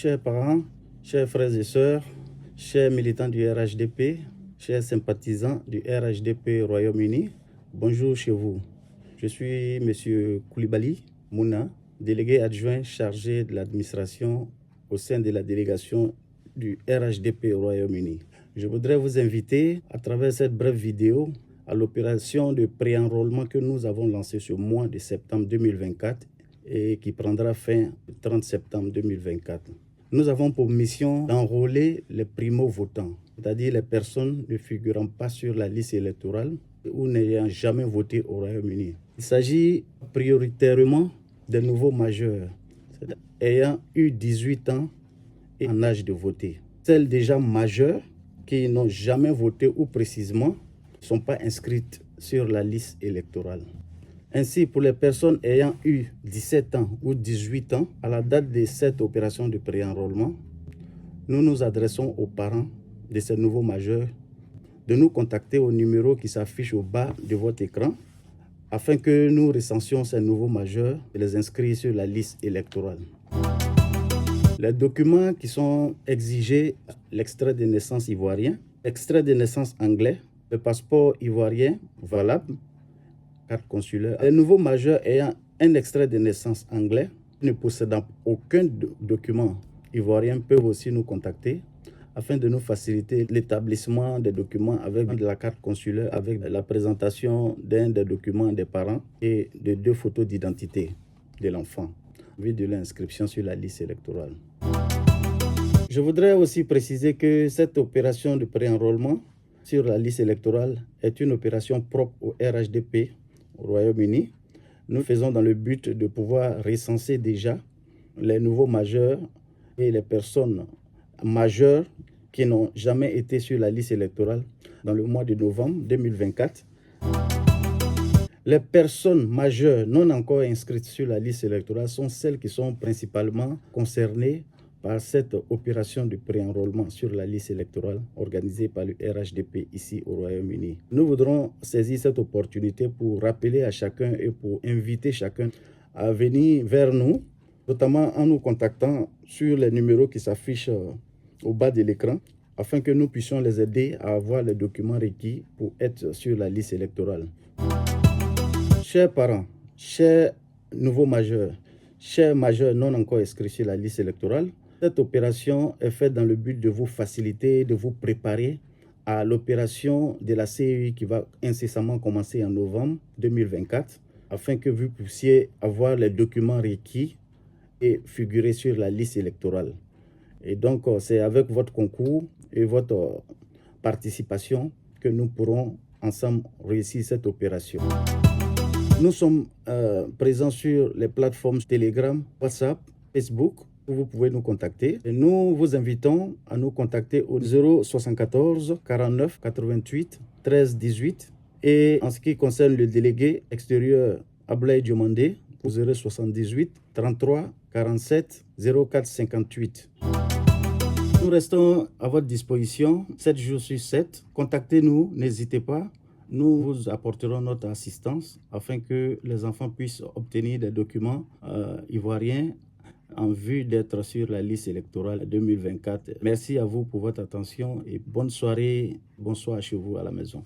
Chers parents, chers frères et sœurs, chers militants du RHDP, chers sympathisants du RHDP Royaume-Uni, bonjour chez vous. Je suis M. Koulibaly Mouna, délégué adjoint chargé de l'administration au sein de la délégation du RHDP Royaume-Uni. Je voudrais vous inviter, à travers cette brève vidéo, à l'opération de pré-enrôlement que nous avons lancée ce mois de septembre 2024 et qui prendra fin le 30 septembre 2024. Nous avons pour mission d'enrôler les primo-votants, c'est-à-dire les personnes ne figurant pas sur la liste électorale ou n'ayant jamais voté au Royaume-Uni. Il s'agit prioritairement des nouveaux majeurs, ayant eu 18 ans et en âge de voter. Celles déjà majeures qui n'ont jamais voté ou précisément ne sont pas inscrites sur la liste électorale. Ainsi, pour les personnes ayant eu 17 ans ou 18 ans à la date de cette opération de pré-enrôlement, nous nous adressons aux parents de ces nouveaux majeurs de nous contacter au numéro qui s'affiche au bas de votre écran afin que nous recensions ces nouveaux majeurs et les inscrire sur la liste électorale. Les documents qui sont exigés, l'extrait de naissance ivoirien, l'extrait de naissance anglais, le passeport ivoirien valable, carte consulaire. Les nouveaux majeurs ayant un extrait de naissance anglais, ne possédant aucun document ivoirien, peuvent aussi nous contacter afin de nous faciliter l'établissement des documents avec la carte consulaire, avec la présentation d'un des documents des parents et de 2 photos d'identité de l'enfant, vu de l'inscription sur la liste électorale. Je voudrais aussi préciser que cette opération de pré-enrôlement sur la liste électorale est une opération propre au RHDP au Royaume-Uni. Nous faisons dans le but de pouvoir recenser déjà les nouveaux majeurs et les personnes majeures qui n'ont jamais été sur la liste électorale dans le mois de novembre 2024. Les personnes majeures non encore inscrites sur la liste électorale sont celles qui sont principalement concernées par cette opération de pré-enrôlement sur la liste électorale organisée par le RHDP ici au Royaume-Uni. Nous voudrons saisir cette opportunité pour rappeler à chacun et pour inviter chacun à venir vers nous, notamment en nous contactant sur les numéros qui s'affichent au bas de l'écran, afin que nous puissions les aider à avoir les documents requis pour être sur la liste électorale. Chers parents, chers nouveaux majeurs, chers majeurs non encore inscrits sur la liste électorale, cette opération est faite dans le but de vous faciliter, de vous préparer à l'opération de la CEI qui va incessamment commencer en novembre 2024, afin que vous puissiez avoir les documents requis et figurer sur la liste électorale. Et donc, c'est avec votre concours et votre participation que nous pourrons ensemble réussir cette opération. Nous sommes présents sur les plateformes Telegram, WhatsApp, Facebook, où vous pouvez nous contacter. Et nous vous invitons à nous contacter au 074 49 88 13 18. Et en ce qui concerne le délégué extérieur Ablaye Diomandé, au 078 33 47 04 58. Nous restons à votre disposition 7 jours sur 7. Contactez-nous, n'hésitez pas. Nous vous apporterons notre assistance afin que les enfants puissent obtenir des documents ivoiriens en vue d'être sur la liste électorale 2024. Merci à vous pour votre attention et bonne soirée, bonsoir chez vous à la maison.